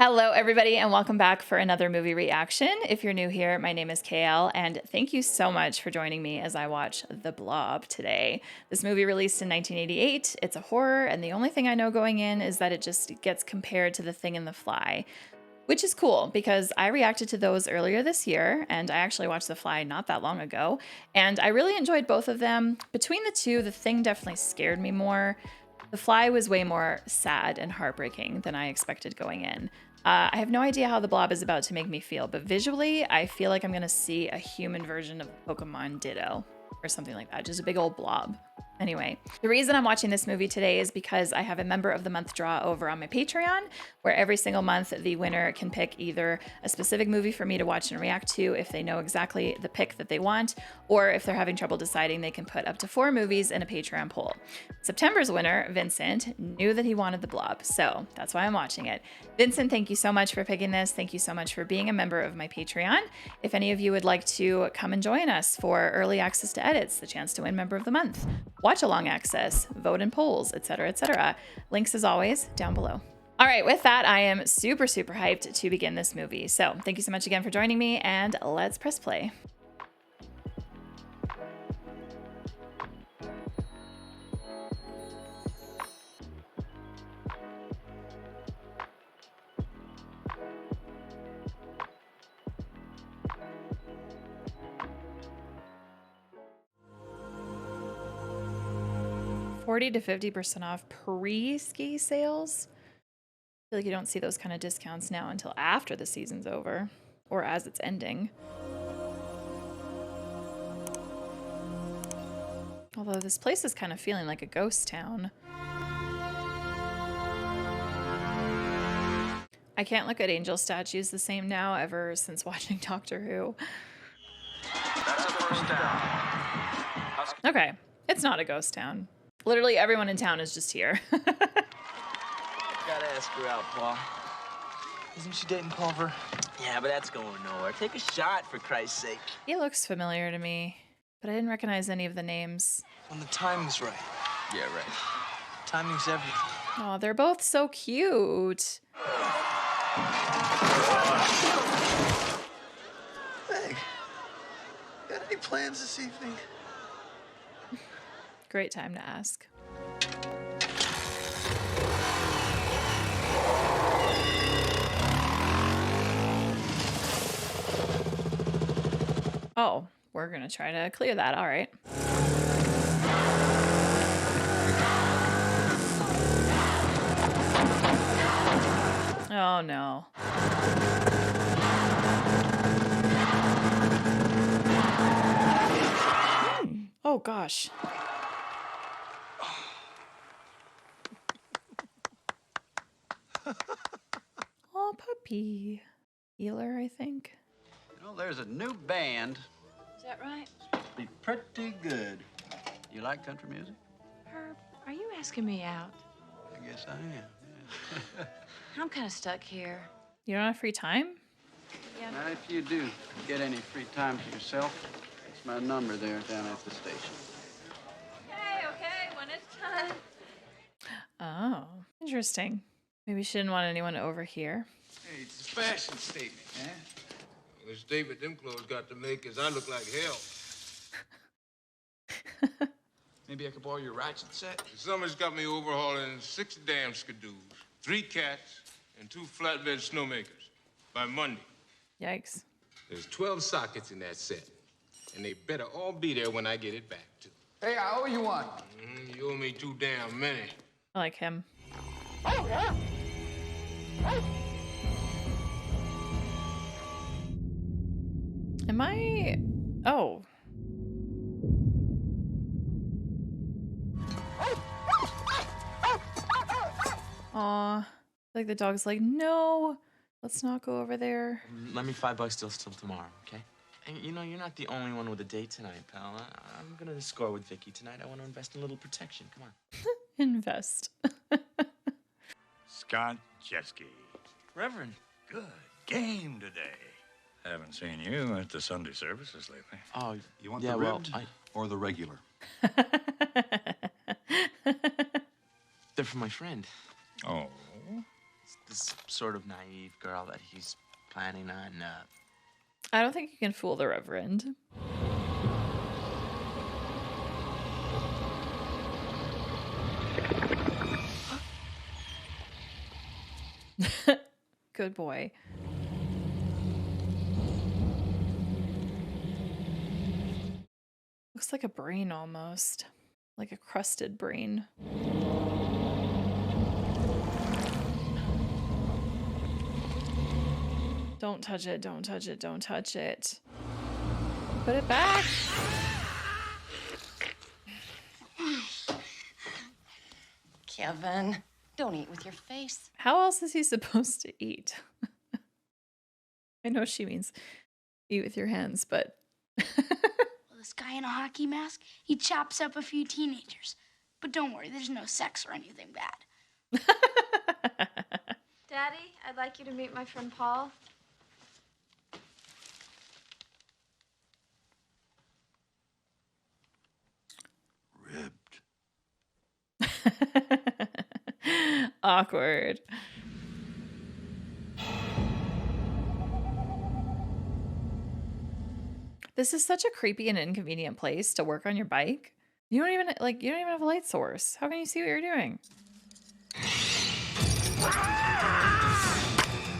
Hello, everybody, and welcome back for another movie reaction. If you're new here, my name is KL, and thank you so much for joining me as I watch The Blob today. This movie released in 1988. It's a horror, and the only thing I know going in is that it just gets compared to The Thing and the Fly, which is cool because I reacted to those earlier this year, and I actually watched The Fly not that long ago, and I really enjoyed both of them. Between the two, The Thing definitely scared me more. The Fly was way more sad and heartbreaking than I expected going in. I have no idea how The Blob is about to make me feel, but visually, I feel like I'm going to see a human version of Pokemon Ditto or something like that, just a big old blob. Anyway, the reason I'm watching this movie today is because I have a member of the month draw over on my Patreon, where every single month the winner can pick either a specific movie for me to watch and react to if they know exactly the pick that they want, or if they're having trouble deciding, they can put up to 4 movies in a Patreon poll. September's winner, Vincent, knew that he wanted The Blob, so that's why I'm watching it. Vincent, thank you so much for picking this. Thank you so much for being a member of my Patreon. If any of you would like to come and join us for early access to edits, the chance to win Member of the Month, watch along access, vote in polls, etc., etc. Links as always down below. All right, with that, I am super hyped to begin this movie. So thank you so much again for joining me, and let's press play. $40 to 50% off pre-ski sales. I feel like you don't see those kind of discounts now until after the season's over or as it's ending. Although this place is kind of feeling like a ghost town. I can't look at angel statues the same now ever since watching Doctor Who. That's a first down. Okay, it's not a ghost town. Literally everyone in town is just here. Gotta ask her out, Paul. Isn't she dating Pulver? Yeah, but that's going nowhere. Take a shot, for Christ's sake. He looks familiar to me, but I didn't recognize any of the names. When the timing's right. Yeah, right. Timing's everything. Oh, they're both so cute. Hey, got any plans this evening? Great time to ask. Oh, we're gonna try to clear that. All right. Oh no. Oh gosh. Oh, puppy. Healer, I think. You know, there's a new band. Is that right? Be pretty good. You like country music? Herb, are you asking me out? I guess I am. I'm kind of stuck here. You don't have free time? Yeah. Now, if you do get any free time to yourself, it's my number there down at the station. Okay, when it's time. Oh, interesting. Maybe she didn't want anyone over here. Hey, it's a fashion statement, eh? Well, the statement them clothes got to make is I look like hell. Maybe I could borrow your ratchet set? The summer's got me overhauling 6 damn skidoos, 3 cats, and 2 flatbed snowmakers. By Monday. Yikes. There's 12 sockets in that set, and they better all be there when I get it back, too. Hey, I owe you one. You owe me too damn many. I like him. Am I... Oh. Aw. Like the dog's like, no, let's not go over there. Let me $5 till tomorrow, okay? And you know, you're not the only one with a date tonight, pal. I'm gonna score with Vicky tonight. I want to invest in a little protection. Come on. Invest. Scott Jeske. Reverend. Good game today. Haven't seen you at the Sunday services lately. Oh, You want yeah, the well, ribbed I... or the regular? They're for my friend. Oh. The this sort of naive girl that he's planning on, I don't think you can fool the Reverend. Good boy. Looks like a brain almost. Like a crusted brain. Don't touch it, don't touch it, don't touch it. Put it back. Kevin, don't eat with your face. How else is he supposed to eat? I know she means eat with your hands, but Well, this guy in a hockey mask, he chops up a few teenagers. But don't worry, there's no sex or anything bad. Daddy, I'd like you to meet my friend Paul. Ribbed. awkward. This is such a creepy and inconvenient place to work on your bike. You don't even have a light source. How can you see what you're doing?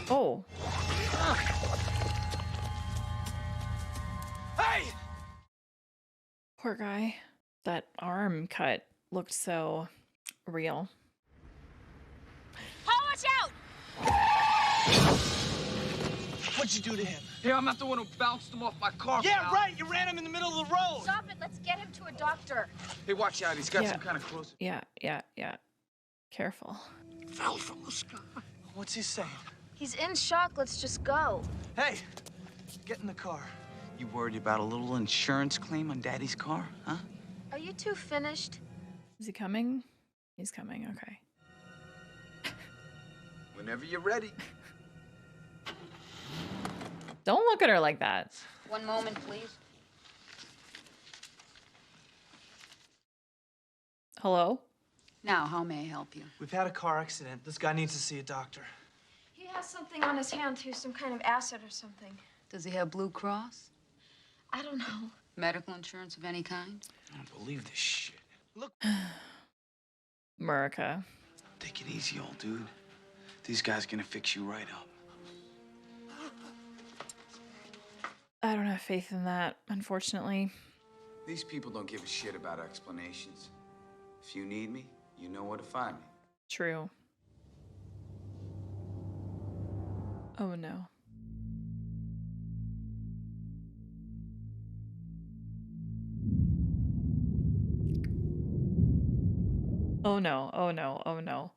Oh. Hey! Poor guy. That arm cut looked so real. Paul, watch out! What'd you do to him? Yeah, I'm not the one who bounced him off my car. Yeah, pal. right. You ran him in the middle of the road. Stop it. Let's get him to a doctor. Hey, watch out. He's got Yeah. some kind of close. Yeah. Careful. Fell from the sky. What's he saying? He's in shock. Let's just go. Hey, get in the car. You worried about a little insurance claim on Daddy's car, huh? Are you two finished? Is he coming? He's coming. Okay. Whenever you're ready. Don't look at her like that. One moment, please. Hello? Now, how may I help you? We've had a car accident. This guy needs to see a doctor. He has something on his hand too, some kind of acid or something. Does he have Blue Cross? I don't know. Medical insurance of any kind? I don't believe this shit. Murica. Take it easy, old dude. These guys gonna fix you right up. I don't have faith in that, unfortunately. These people don't give a shit about explanations. If you need me, you know where to find me. True. Oh no. Oh no, oh no, oh no.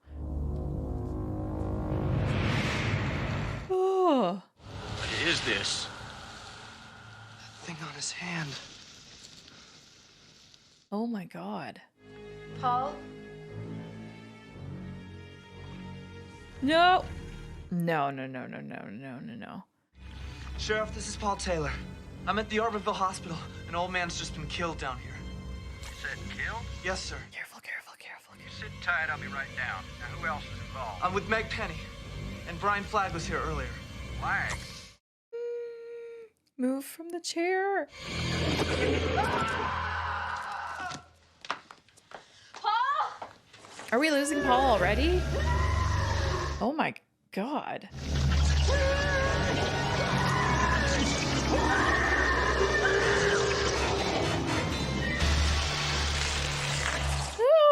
Oh. What is this? Thing on his hand. Oh my god. Paul? No. No. Sheriff, this is Paul Taylor. I'm at the Arborville Hospital. An old man's just been killed down here. Said killed? Yes, sir. Careful. You sit tight, I'll be right down. Now, who else is involved? I'm with Meg Penny. And Brian Flagg was here earlier. Flag. Move from the chair. Paul! Are we losing Paul already? Oh my god.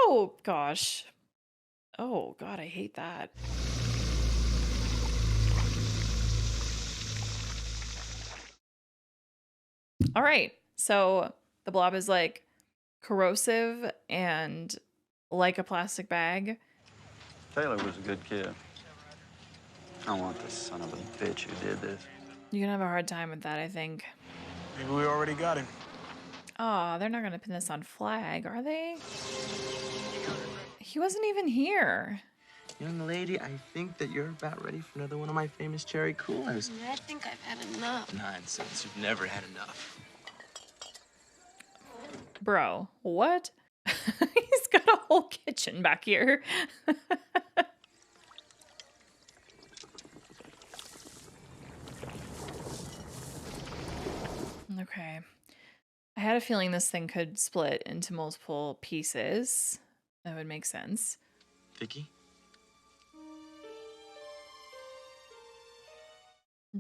Oh gosh. Oh god, I hate that. All right. So the blob is like corrosive and like a plastic bag. Taylor was a good kid. I want this son of a bitch who did this. You're gonna have a hard time with that, I think. Maybe we already got him. Oh, they're not gonna pin this on Flag, are they? He wasn't even here. Young lady, I think that you're about ready for another one of my famous cherry coolers. I think I've had enough. Nonsense. You've never had enough. Bro, what? He's got a whole kitchen back here. had a feeling this thing could split into multiple pieces. That would make sense. Vicky?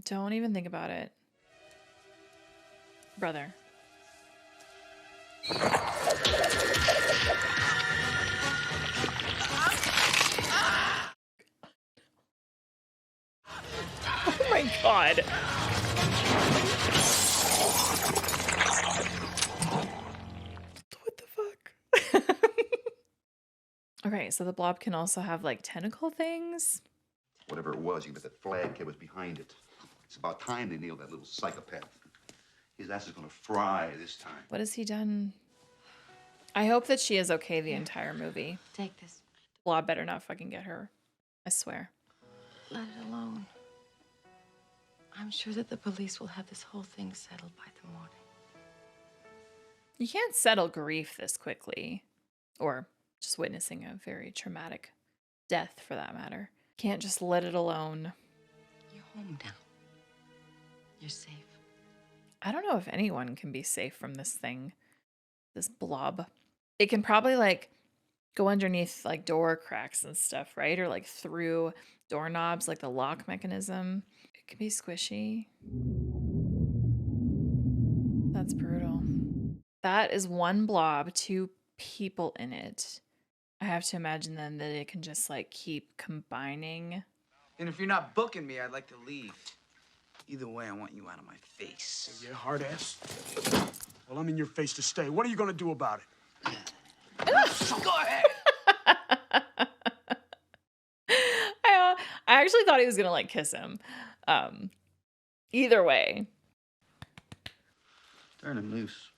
Don't even think about it. Brother. Oh my god. What the fuck? Okay, so the blob can also have like tentacle things. Whatever it was, you bet that Flag kid was behind it. It's about time they nailed that little psychopath. His ass is gonna fry this time. What has he done? I hope that she is okay the entire movie. Take this. Blob better not fucking get her. I swear. Let it alone. I'm sure that the police will have this whole thing settled by the morning. You can't settle grief this quickly. Or just witnessing a very traumatic death, for that matter. Can't just let it alone. You're home now. You're safe. I don't know if anyone can be safe from this thing. This blob. It can probably like go underneath like door cracks and stuff, right? Or like through doorknobs, like the lock mechanism. It can be squishy. That's brutal. That is one blob, 2 people in it. I have to imagine then that it can just like keep combining. And if you're not booking me, I'd like to leave. Either way, I want you out of my face. Yeah, hard ass. Well, I'm in your face to stay. What are you gonna do about it? Go ahead. I actually thought he was gonna like kiss him. Either way. Turn him loose.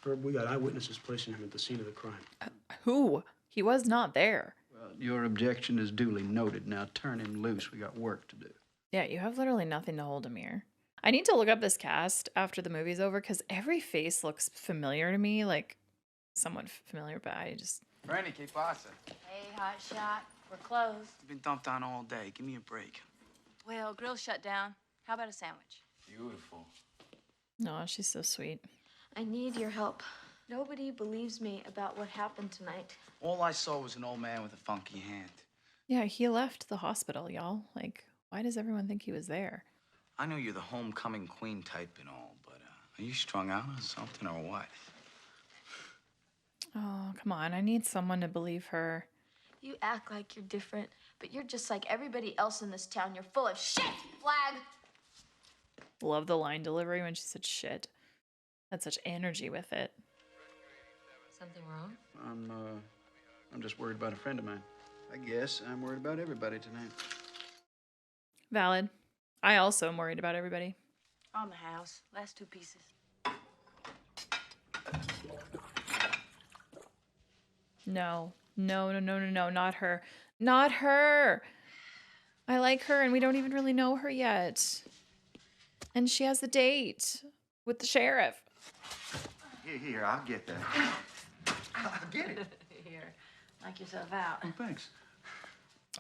Herb, we got eyewitnesses placing him at the scene of the crime. Who? He was not there. Well, your objection is duly noted. Now turn him loose. We got work to do. Yeah, you have literally nothing to hold him here. I need to look up this cast after the movie's over because every face looks familiar to me, like somewhat familiar, but I just... Brandy, que pasa? Hey, hotshot. We're closed. You've been dumped on all day. Give me a break. Well, grill's shut down. How about a sandwich? Beautiful. No, she's so sweet. I need your help. Nobody believes me about what happened tonight. All I saw was an old man with a funky hand. Yeah, he left the hospital, y'all. Like, why does everyone think he was there? I know you're the homecoming queen type and all, but are you strung out on something or what? Oh, come on. I need someone to believe her. You act like you're different, but you're just like everybody else in this town. You're full of shit, Flag. Love the line delivery when she said shit. Had such energy with it. Something wrong? I'm just worried about a friend of mine. I guess I'm worried about everybody tonight. Valid. I also am worried about everybody. On the house. Last 2 pieces. No. No, no, no, no, no. Not her. Not her. I like her and we don't even really know her yet. And she has the date with the sheriff. Here, I'll get that. I'll get it. Here, knock yourself out. Oh, thanks.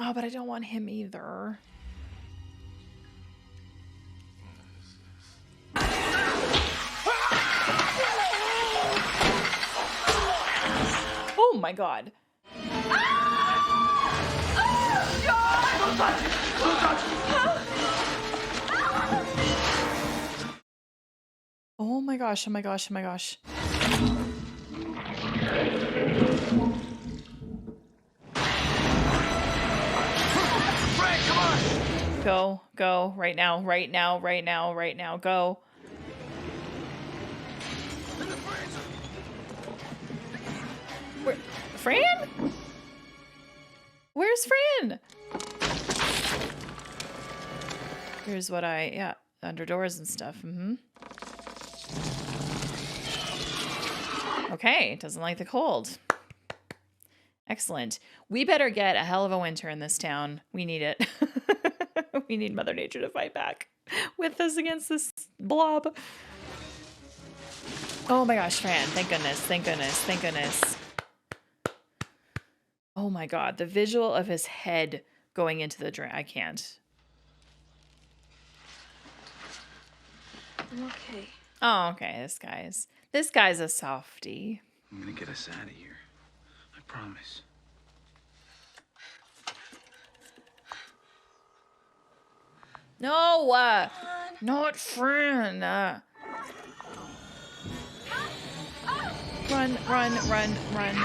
Oh, but I don't want him either. Oh my god. Oh my gosh, oh my gosh, oh my gosh. Go, go, right now, right now, right now, right now, go. Where, Fran? Where's Fran? Here's what yeah, under doors and stuff, Okay, doesn't like the cold. Excellent. We better get a hell of a winter in this town. We need it. We need Mother Nature to fight back with us against this blob. Oh my gosh, Fran. Thank goodness, thank goodness, thank goodness. Oh my god, the visual of his head going into the drain. I can't. I'm okay. Oh, okay. This This guy's a softie. I'm gonna get us out of here. I promise. No, not Fran. Run.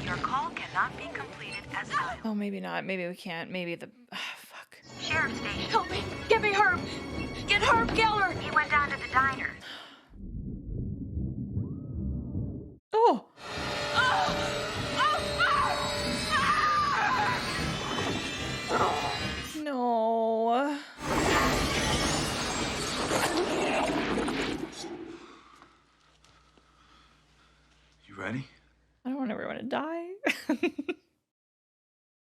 Your call cannot be completed as dialed. Oh, maybe not. Maybe we can't. Maybe the... fuck. Sheriff station. Help me! Get me Herb! Get Herb Geller! He went down to the diner. Oh! No. You ready? I don't want everyone to die.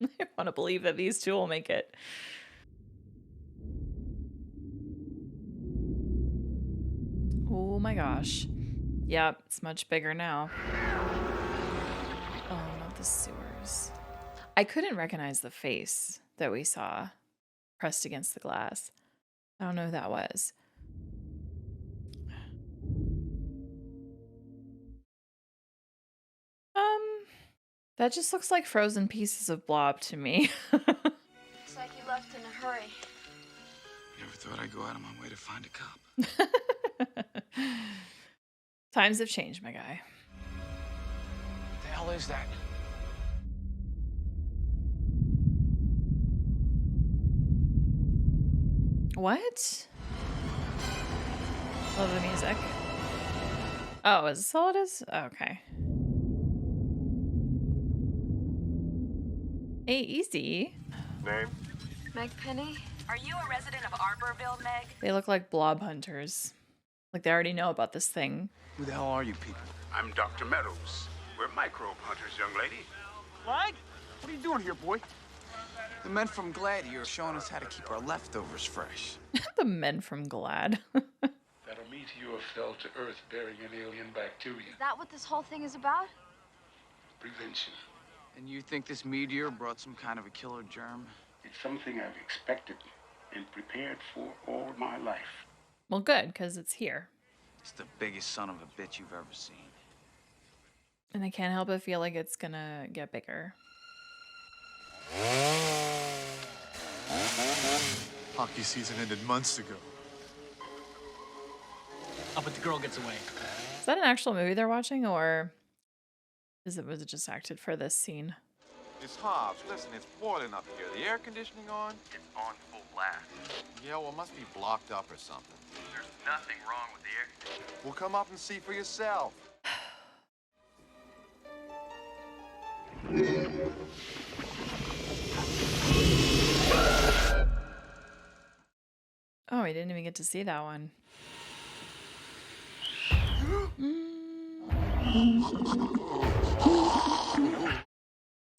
I want to believe that these two will make it. Oh my gosh. Yep, it's much bigger now. Oh, not the sewers. I couldn't recognize the face that we saw pressed against the glass. I don't know who that was. That just looks like frozen pieces of blob to me. Looks like you left in a hurry. Never thought I'd go out of my way to find a cop. Times have changed, my guy. What the hell is that? What? Love the music. Oh, is this all it is? Okay. Hey, easy. Name? Meg Penny? Are you a resident of Arborville, Meg? They look like blob hunters. Like they already know about this thing. Who the hell are you people? I'm Dr. Meadows. We're microbe hunters, young lady. Clyde? What are you doing here, boy? The men from Glad here are showing us how to keep our leftovers fresh. The men from Glad. That a meteor fell to Earth bearing an alien bacteria. Is that what this whole thing is about? Prevention. And you think this meteor brought some kind of a killer germ? It's something I've expected and prepared for all my life. Well, good, because it's here. It's the biggest son of a bitch you've ever seen. And I can't help but feel like it's gonna get bigger. Hockey season ended months ago. Oh, but the girl gets away. Is that an actual movie they're watching, or was it just acted for this scene? Miss Hobbs, listen, it's boiling up here. The air conditioning on? It's on full blast. Yeah, well, it must be blocked up or something. There's nothing wrong with the air conditioning. Well, come up and see for yourself. Oh, I didn't even get to see that one.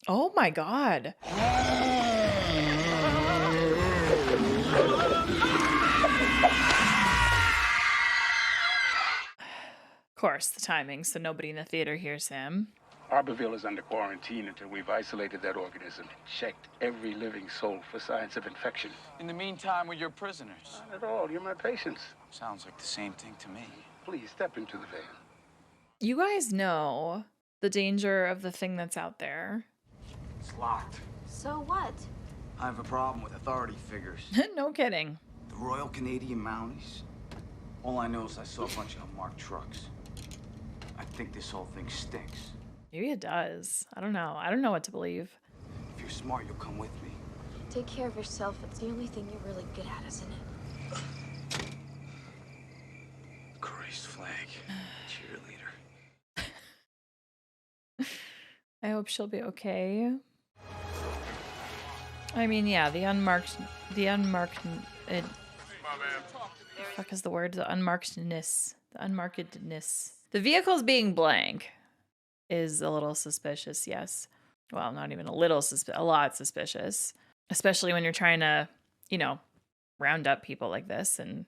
Oh my God. Of course, the timing, so nobody in the theater hears him. Arborville is under quarantine until we've isolated that organism and checked every living soul for signs of infection. In the meantime, we're your prisoners. Not at all. You're my patients. Sounds like the same thing to me. Please step into the van. You guys know the danger of the thing that's out there. It's locked. So what? I have a problem with authority figures. No kidding. The Royal Canadian Mounties. All I know is I saw a bunch of unmarked trucks. I think this whole thing stinks. Maybe it does. I don't know. I don't know what to believe. If you're smart, you'll come with me. Take care of yourself. It's the only thing you're really good at, isn't it? Christ flag. Cheerleader. I hope she'll be okay. I mean, yeah, the unmarked, the fuck is the word? The unmarkedness. The vehicles being blank is a little suspicious, yes. Well, not even a little a lot suspicious. Especially when you're trying to, you know, round up people like this and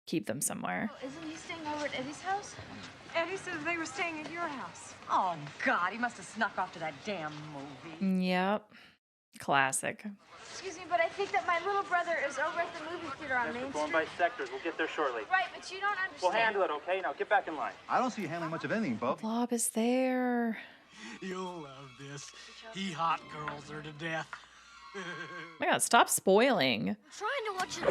keep them somewhere. Oh, isn't he staying over at Eddie's house? Eddie said they were staying at your house. Oh, God, he must have snuck off to that damn movie. Yep. Classic. Excuse me, but I think that my little brother is over at the movie theater on Main We're going Street. by sectors. We'll get there shortly. Right, but you don't understand. We'll handle it, okay? Now get back in line. I don't see you handling much of anything, Bub. Blob is there. You'll love this. He hot girls her to death. Oh my god, stop spoiling. I'm trying to watch it.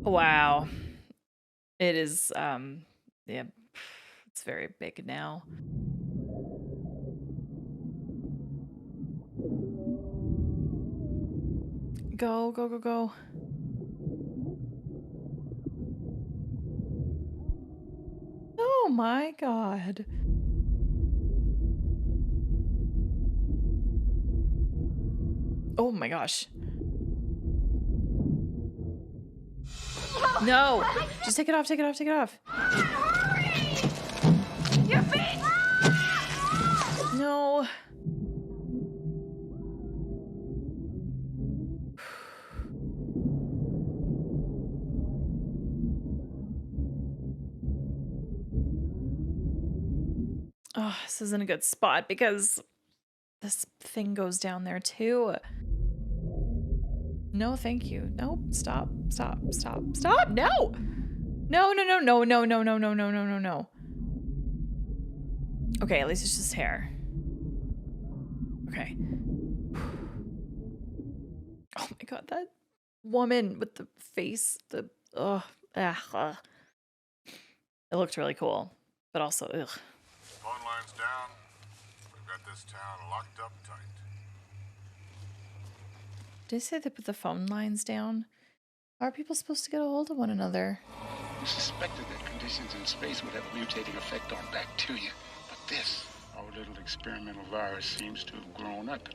Wow. It is, yeah, it's very big now. Go, go, go, go. Oh my god. Oh my gosh. No! Just take it off, take it off, take it off. Your feet! No. Oh, this isn't a good spot because this thing goes down there too. No, thank you. Nope. Stop. Stop. Stop. Stop. No. No, no, no, no, no, no, no, no, no, no, no, no. Okay, at least it's just hair. Okay. Oh my god, that woman with the face, the ugh. It looked really cool, but also ugh. Phone lines down. We've got this town locked up tight. Did they say they put the phone lines down? How are people supposed to get a hold of one another? We suspected that conditions in space would have a mutating effect on bacteria. But this, our little experimental virus, seems to have grown up.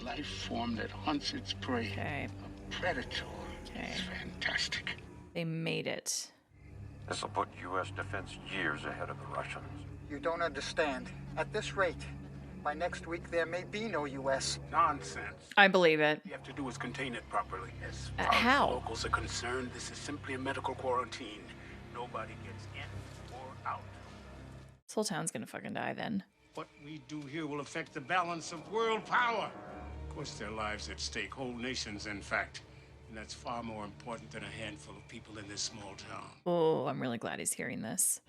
Life form that hunts its prey. Okay. A predator. Okay. It's fantastic. They made it. This will put U.S. defense years ahead of the Russians. You don't understand. At this rate, by next week there may be no U.S. Nonsense. I believe it. You have to do is contain it properly. As far How? as the locals are concerned, this is simply a medical quarantine. Nobody gets in or out. This whole town's gonna fucking die then. What we do here will affect the balance of world power. Of course, there are lives at stake, whole nations, in fact. And that's far more important than a handful of people in this small town. Oh, I'm really glad he's hearing this.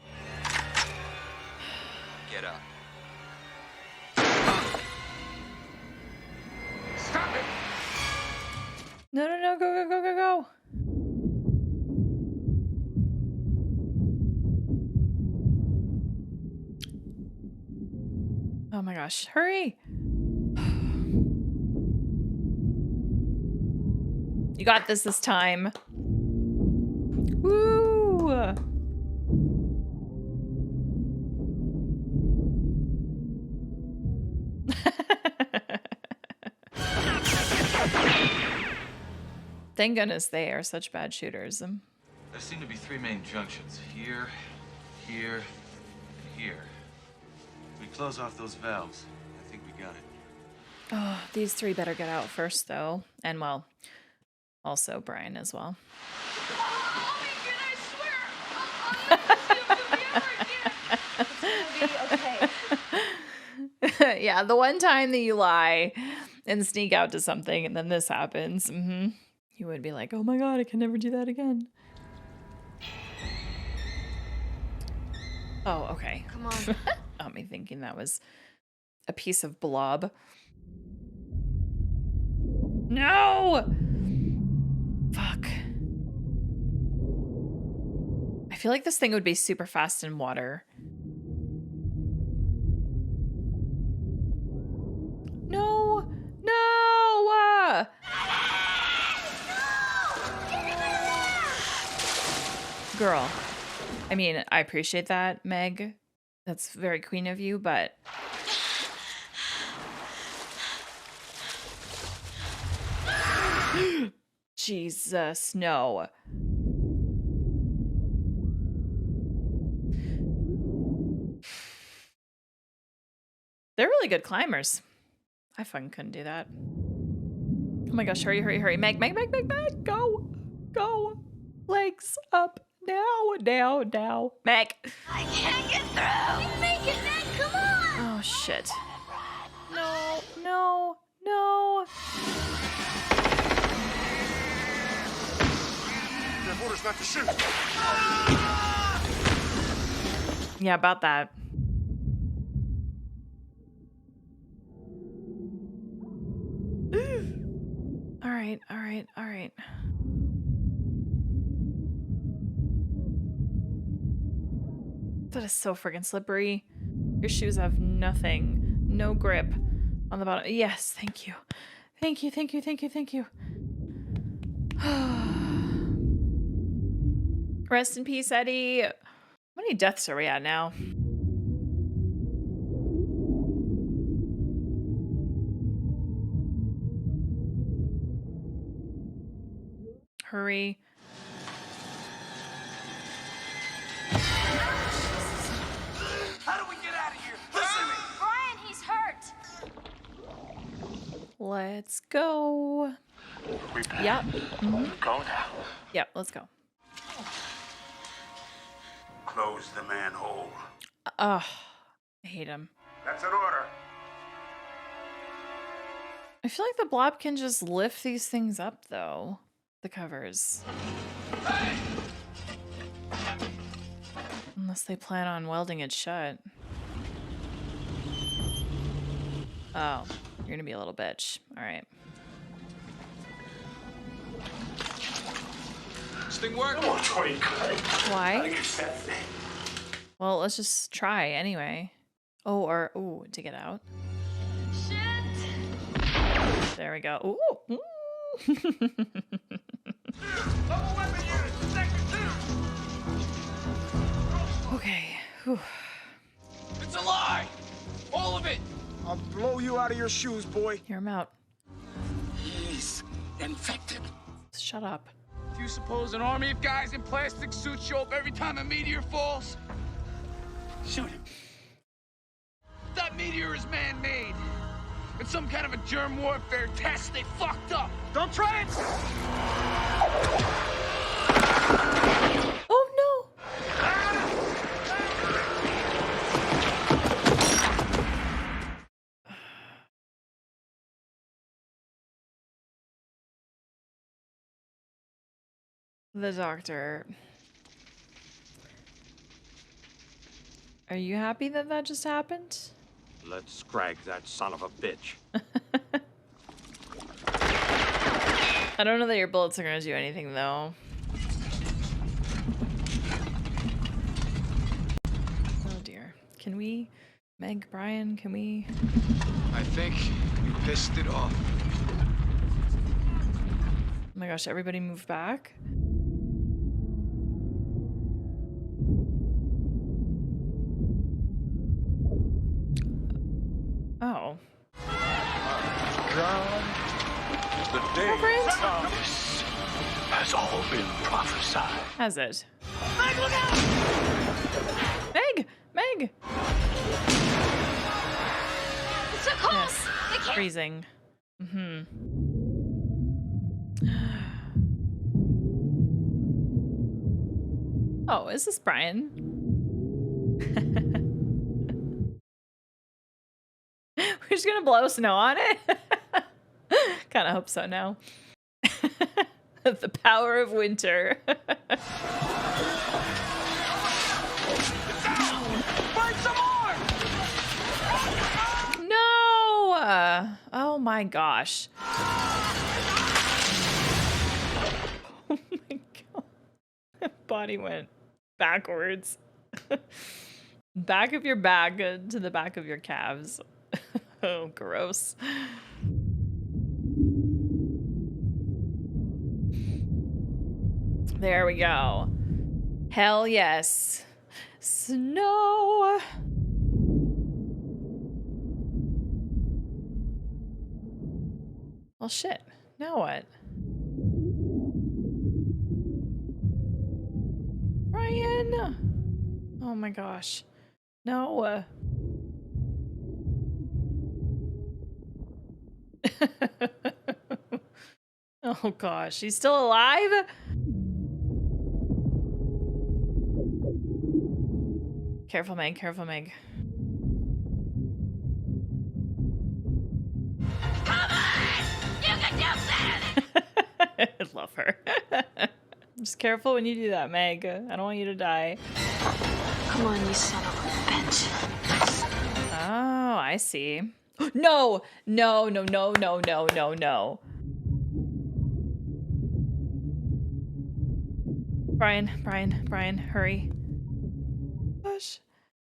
Get up. Stop it! No, no, no, go, go, go, go, go. Oh my gosh, hurry. You got this time. Woo! Thank goodness they are such bad shooters. There seem to be three main junctions. Here, here, and here. If we close off those valves, I think we got it. Oh, these three better get out first, though. And, well, also Brian as well. Yeah, the one time that you lie and sneak out to something and then this happens, you would be like, oh my god, I can never do that again. Oh, okay. Come on. Got me thinking that was a piece of blob. No! Fuck. I feel like this thing would be super fast in water. No! No! Girl. I mean, I appreciate that, Meg. That's very queen of you, but... Jesus, no. They're really good climbers. I fucking couldn't do that. Oh my gosh, hurry, hurry, hurry. Meg, Meg, Meg, Meg, Meg, go. Go. Legs up. Now. Meg. I can't get through. You make it, Meg. Come on. Oh, shit. No. You have orders not to shoot. Yeah, about that. All right. That is so freaking slippery. Your shoes have no grip on the bottom. Yes, thank you. Rest in peace, Eddie. How many deaths are we at now? Hurry. How do we get out of here? Listen to me. Brian, he's hurt. Let's go. Yep. Go now. Yep, let's go. Close the manhole. Ugh. I hate him. That's an order. I feel like the Blob can just lift these things up, though. The covers. Unless they plan on welding it shut. Oh, you're gonna be a little bitch. All right. This thing work? Why? Well, let's just try anyway. Oh, to get out. Shit. There we go. Ooh. Okay. Whew. It's a lie! All of it! I'll blow you out of your shoes, boy. Hear him out. He's infected. Shut up. Do you suppose an army of guys in plastic suits show up every time a meteor falls? Shoot him. That meteor is man-made. It's some kind of a germ warfare test. They fucked up. Don't try it! Oh, no! The doctor. Are you happy that that just happened? Let's scrag that son of a bitch. I don't know that your bullets are going to do anything, though. Oh, dear. Can we... Meg, Brian, can we... I think you pissed it off. Oh my gosh, everybody move back. Oh. God, the day comes has all been prophesied. Has it? Meg, look out! Meg! It's so close. Yes. They can't. Freezing. Oh, is this Brian? We're just gonna blow snow on it? Kind of hope so now. The power of winter. Find some more! No! Oh my gosh. Oh my god. Body went backwards. Back of your back to the back of your calves. Oh, gross. There we go. Hell yes. Snow. Well, shit. Now what? Ryan! Oh my gosh. No. Oh gosh, he's still alive? Careful, Meg. Careful, Meg. Come on! You can do better than I love her. Just careful when you do that, Meg. I don't want you to die. Come on, you son of a bitch. Oh, I see. No! No, no, no, no, no, no, no. Brian, hurry. Gosh.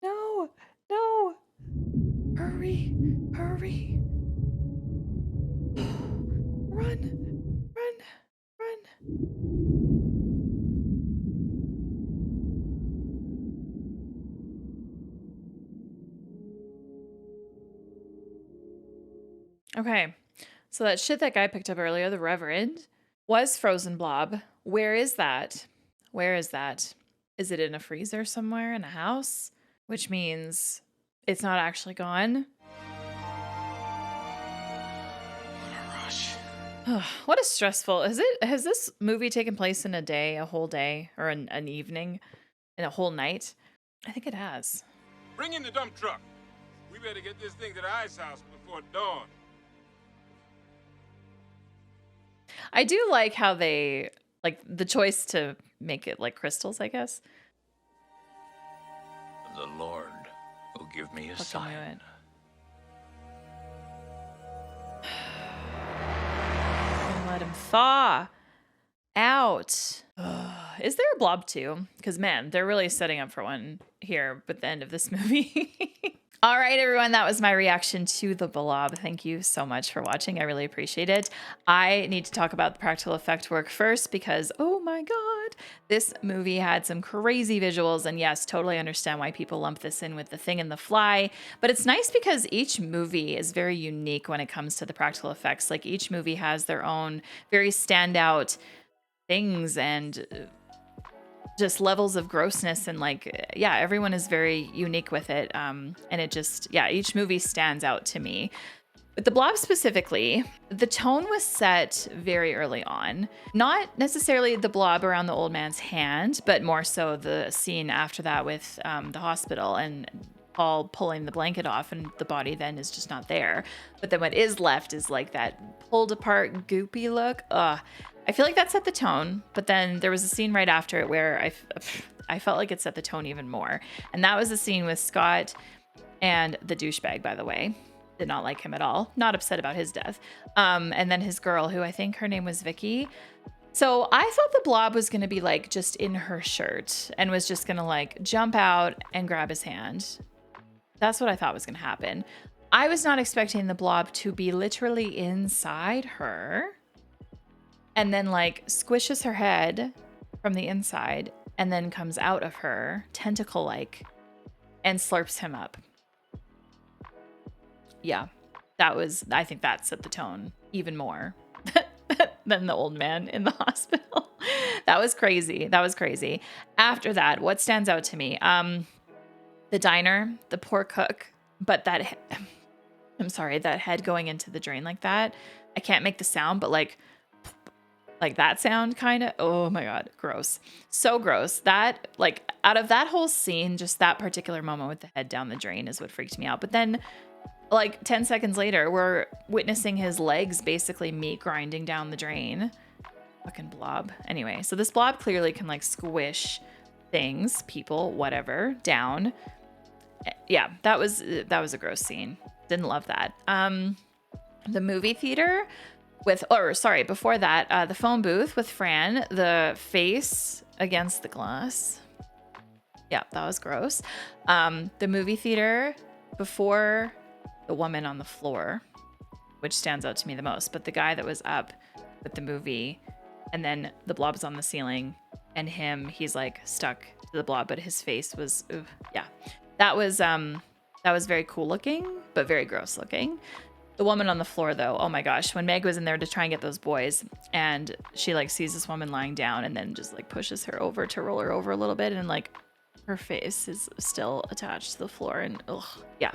No, no. Hurry. Run. Okay, so that shit that guy picked up earlier, the Reverend, was frozen blob. Where is that? Is it in a freezer somewhere in a house? Which means it's not actually gone. What a stressful. Has this movie taken place in a day, a whole day, or an evening, in a whole night? I think it has. Bring in the dump truck. We better get this thing to the ice house before dawn. I do like how they, like, the choice to make it like crystals, I guess. The Lord will give me a sign. Let him thaw out. Is there a Blob 2? Because, man, they're really setting up for one here at the end of this movie. All right, everyone, that was my reaction to The Blob. Thank you so much for watching. I really appreciate it. I need to talk about the practical effect work first because, oh my God, this movie had some crazy visuals. And yes, totally understand why people lump this in with The Thing and The Fly. But it's nice because each movie is very unique when it comes to the practical effects. Like each movie has their own very standout things and just levels of grossness, and like, yeah, everyone is very unique with it. And it just, yeah, each movie stands out to me. With The Blob specifically, the tone was set very early on. Not necessarily the blob around the old man's hand, but more so the scene after that with the hospital and Paul pulling the blanket off and the body then is just not there. But then what is left is like that pulled apart, goopy look. I feel like that set the tone, but then there was a scene right after it where I felt like it set the tone even more. And that was the scene with Scott and the douchebag, by the way. Did not like him at all. Not upset about his death. And then his girl, who I think her name was Vicky. So I thought the blob was going to be like just in her shirt and was just going to like jump out and grab his hand. That's what I thought was going to happen. I was not expecting the blob to be literally inside her and then like squishes her head from the inside and then comes out of her tentacle-like and slurps him up. Yeah, I think that set the tone even more than the old man in the hospital. That was crazy. After that, what stands out to me? The diner, the poor cook, but that head going into the drain like that. I can't make the sound, but like that sound kind of, oh my God, gross. So gross. That, like, out of that whole scene, just that particular moment with the head down the drain is what freaked me out. But then, like, 10 seconds later, we're witnessing his legs basically meat grinding down the drain. Fucking blob. Anyway, so this blob clearly can, like, squish things, people, whatever, down. Yeah, that was a gross scene. Didn't love that. The movie theater before that, the phone booth with Fran, the face against the glass. Yeah, that was gross. The movie theater before the woman on the floor, which stands out to me the most, but the guy that was up with the movie and then the blob's on the ceiling and he's like stuck to the blob, but his face was, yeah, that was very cool looking, but very gross looking. The woman on the floor, though, oh my gosh, when Meg was in there to try and get those boys and she like sees this woman lying down and then just like pushes her over to roll her over a little bit and like her face is still attached to the floor and yeah,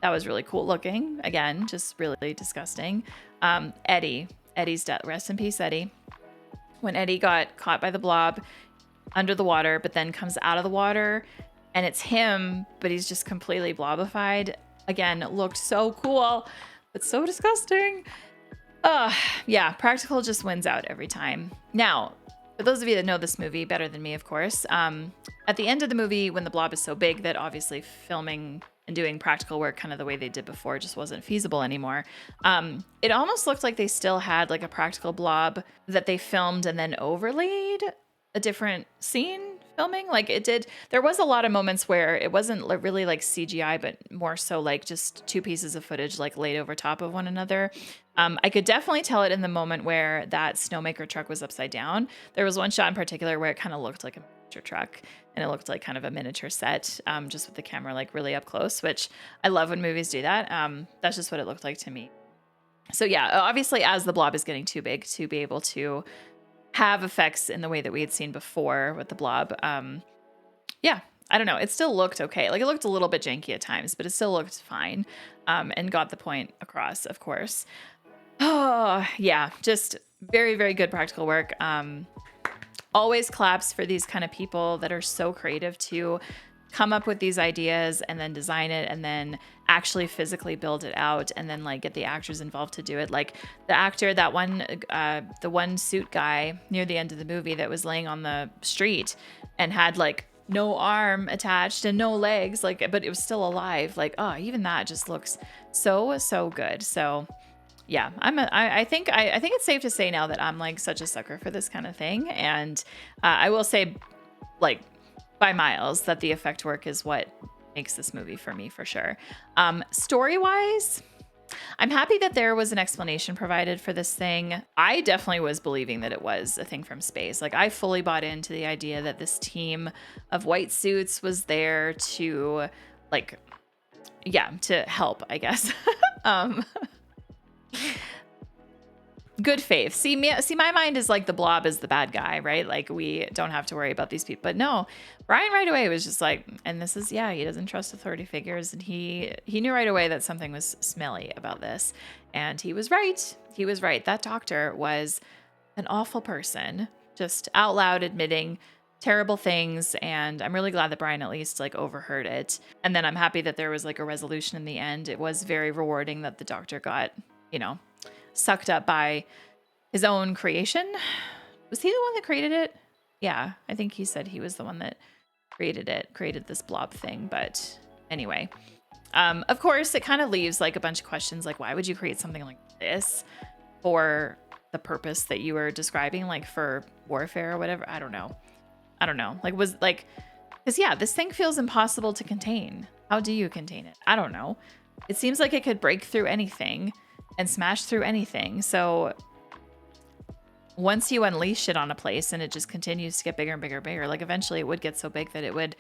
that was really cool looking. Again, just really disgusting. Eddie's death, rest in peace, Eddie. When Eddie got caught by the blob under the water, but then comes out of the water and it's him, but he's just completely blobified. Again, looked so cool, but so disgusting. Yeah, practical just wins out every time. Now, for those of you that know this movie better than me, of course, at the end of the movie, when the blob is so big that obviously filming and doing practical work kind of the way they did before just wasn't feasible anymore, it almost looked like they still had like a practical blob that they filmed and then overlaid a different scene filming. Like it did, there was a lot of moments where it wasn't really like CGI, but more so like just two pieces of footage like laid over top of one another. I could definitely tell it in the moment where that snowmaker truck was upside down. There was one shot in particular where it kind of looked like a miniature truck, and it looked like kind of a miniature set, just with the camera like really up close, which I love when movies do that. That's just what it looked like to me. So yeah, obviously as the blob is getting too big to be able to have effects in the way that we had seen before with the blob, yeah, I don't know. It still looked okay. Like it looked a little bit janky at times, but it still looked fine, and got the point across, of course. Oh, yeah, just very, very good practical work. Always claps for these kind of people that are so creative to come up with these ideas and then design it and then actually physically build it out and then like get the actors involved to do it. Like the actor, that one, the one suit guy near the end of the movie that was laying on the street and had like no arm attached and no legs, like, but it was still alive. Like, oh, even that just looks so good. So yeah, I think it's safe to say now that I'm like such a sucker for this kind of thing. And I will say, like, by miles, that the effect work is what makes this movie for me for sure. Story-wise, I'm happy that there was an explanation provided for this thing. I definitely was believing that it was a thing from space. Like I fully bought into the idea that this team of white suits was there to like, yeah, to help, I guess. Good faith. See, my mind is like the blob is the bad guy, right? Like we don't have to worry about these people. But no, Brian right away was just like, and this is, yeah, he doesn't trust authority figures. And he knew right away that something was smelly about this. And he was right. He was right. That doctor was an awful person, just out loud admitting terrible things. And I'm really glad that Brian at least like overheard it. And then I'm happy that there was like a resolution in the end. It was very rewarding that the doctor got, you know, sucked up by his own creation. Was he the one that created it? Yeah, I think he said he was the one that created this blob thing. But anyway, of course, it kind of leaves like a bunch of questions like, why would you create something like this for the purpose that you were describing, like for warfare or whatever? I don't know. Like was like, because yeah, this thing feels impossible to contain. How do you contain it? I don't know. It seems like it could break through anything and smash through anything. So once you unleash it on a place and it just continues to get bigger and bigger and bigger, like eventually it would get so big that it would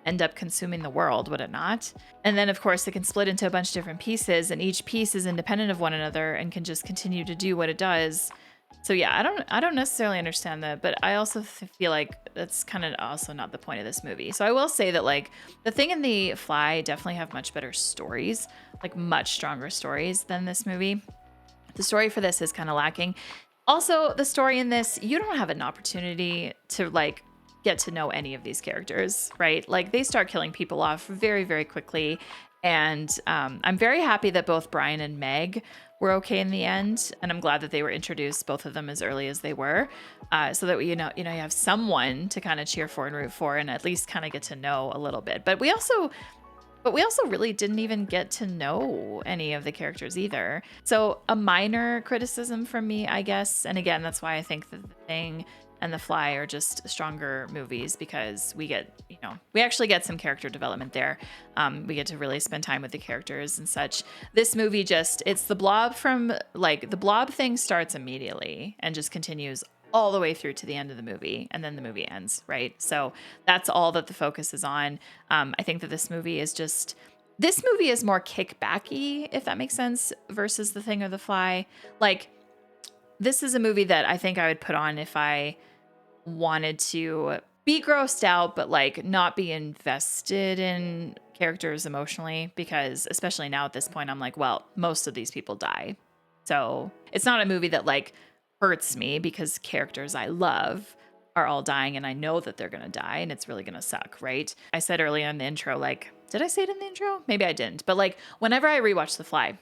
end up consuming the world, would it not? And then of course it can split into a bunch of different pieces and each piece is independent of one another and can just continue to do what it does. So yeah, I don't necessarily understand that, but I also feel like that's kind of also not the point of this movie. So I will say that like The Thing and The Fly definitely have much better stories, like much stronger stories than this movie. The story for this is kind of lacking. Also, the story in this, you don't have an opportunity to like get to know any of these characters, right? Like they start killing people off very, very quickly. And I'm very happy that both Brian and Meg were okay in the end. And I'm glad that they were introduced, both of them as early as they were, so that you have someone to kind of cheer for and root for and at least kind of get to know a little bit. But we also really didn't even get to know any of the characters either. So a minor criticism from me, I guess. And again, that's why I think that The Thing and The Fly are just stronger movies because we actually get some character development there. We get to really spend time with the characters and such. This movie it's the blob the blob thing starts immediately and just continues all the way through to the end of the movie, and then the movie ends, right? So that's all that the focus is on. I think that this movie is more kickbacky, if that makes sense, versus The Thing or The Fly. Like, this is a movie that I think I would put on if I wanted to be grossed out, but like not be invested in characters emotionally, because especially now at this point, I'm like, well, most of these people die. So it's not a movie that like hurts me because characters I love are all dying and I know that they're going to die and it's really going to suck, right? I said earlier in the intro, like, did I say it in the intro? Maybe I didn't. But like whenever I rewatch The Fly,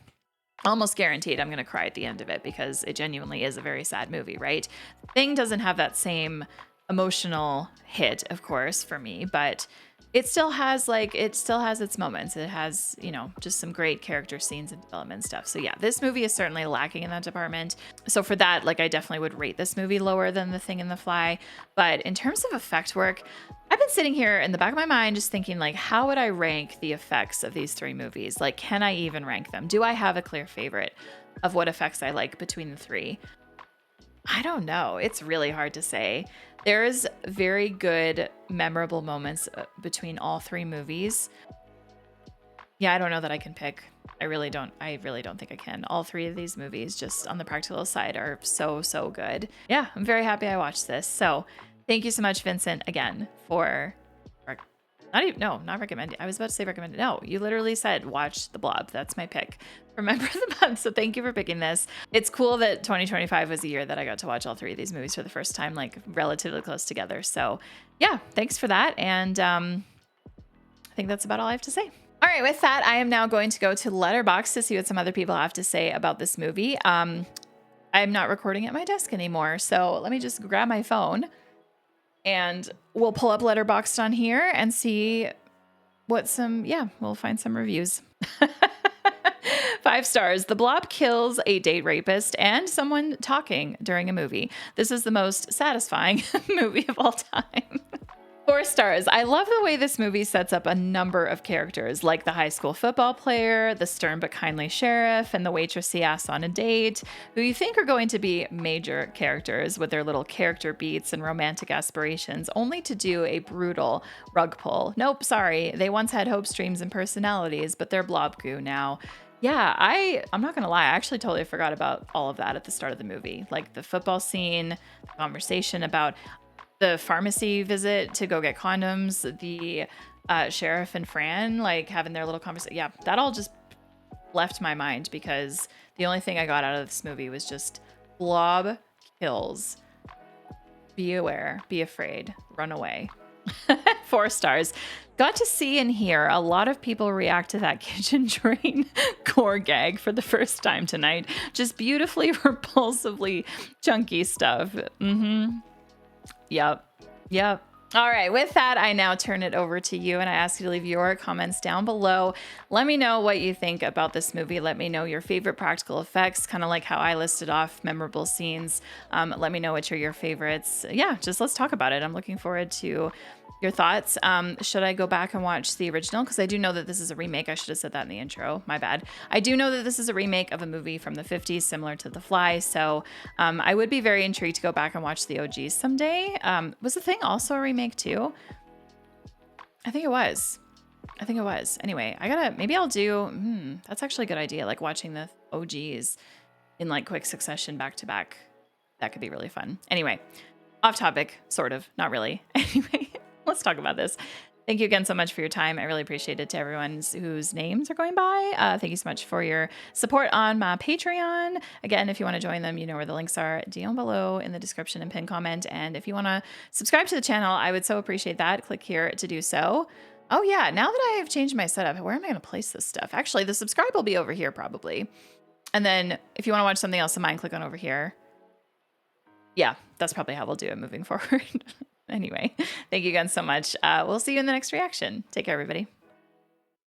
almost guaranteed I'm going to cry at the end of it because it genuinely is a very sad movie, right? Thing doesn't have that same emotional hit, of course, for me, but it still has its moments. It has, you know, just some great character scenes and development stuff. So yeah, this movie is certainly lacking in that department. So for that, like I definitely would rate this movie lower than The Thing and The Fly. But in terms of effect work, I've been sitting here in the back of my mind just thinking like, how would I rank the effects of these three movies? Like, can I even rank them? Do I have a clear favorite of what effects I like between the three? I don't know. It's really hard to say. There's very good, memorable moments between all three movies. Yeah, I don't know that I can pick. I really don't think I can. All three of these movies, just on the practical side, are so, so good. Yeah, I'm very happy I watched this. So thank you so much, Vincent, again, for not recommending. I was about to say recommended. No, you literally said watch The Blob. That's my pick for Member of the Month. So thank you for picking this. It's cool that 2025 was a year that I got to watch all three of these movies for the first time, like relatively close together. So yeah, thanks for that. And I think that's about all I have to say. All right, with that, I am now going to go to Letterboxd to see what some other people have to say about this movie. I'm not recording at my desk anymore, so let me just grab my phone. And we'll pull up Letterboxd on here and see we'll find some reviews. 5 stars. The Blob kills a date rapist and someone talking during a movie. This is the most satisfying movie of all time. 4 stars. I love the way this movie sets up a number of characters, like the high school football player, the stern but kindly sheriff, and the waitress he asks on a date, who you think are going to be major characters with their little character beats and romantic aspirations, only to do a brutal rug pull. Nope, sorry. They once had hopes, dreams, and personalities, but they're blob goo now. Yeah, I'm not going to lie. I actually totally forgot about all of that at the start of the movie. Like the football scene, the conversation about the pharmacy visit to go get condoms, the sheriff and Fran like having their little conversation. Yeah, that all just left my mind because the only thing I got out of this movie was just blob kills. Be aware, be afraid, run away. 4 stars. Got to see and hear a lot of people react to that kitchen drain gore gag for the first time tonight. Just beautifully, repulsively chunky stuff. Yep. All right, with that, I now turn it over to you and I ask you to leave your comments down below. Let me know what you think about this movie. Let me know your favorite practical effects, kind of like how I listed off memorable scenes. Let me know which are your favorites. Yeah, just let's talk about it. I'm looking forward to your thoughts. Should I go back and watch the original? Because I do know that this is a remake. I should have said that in the intro. My bad. I do know that this is a remake of a movie from the 50s, similar to The Fly. So I would be very intrigued to go back and watch the OGs someday. Was The Thing also a remake too? I think it was. Anyway, maybe I'll do, that's actually a good idea. Like watching the OGs in like quick succession back to back. That could be really fun. Anyway, off topic, sort of, not really. Anyway. Let's talk about this. Thank you again so much for your time. I really appreciate it to everyone whose names are going by. Thank you so much for your support on my Patreon. Again, if you want to join them, you know where the links are down below in the description and pinned comment. And if you want to subscribe to the channel, I would so appreciate that. Click here to do so. Oh yeah, now that I have changed my setup, where am I going to place this stuff? Actually, the subscribe will be over here probably. And then if you want to watch something else of mine, click on over here. Yeah, that's probably how we'll do it moving forward. Anyway, thank you again so much. We'll see you in the next reaction. Take care, everybody.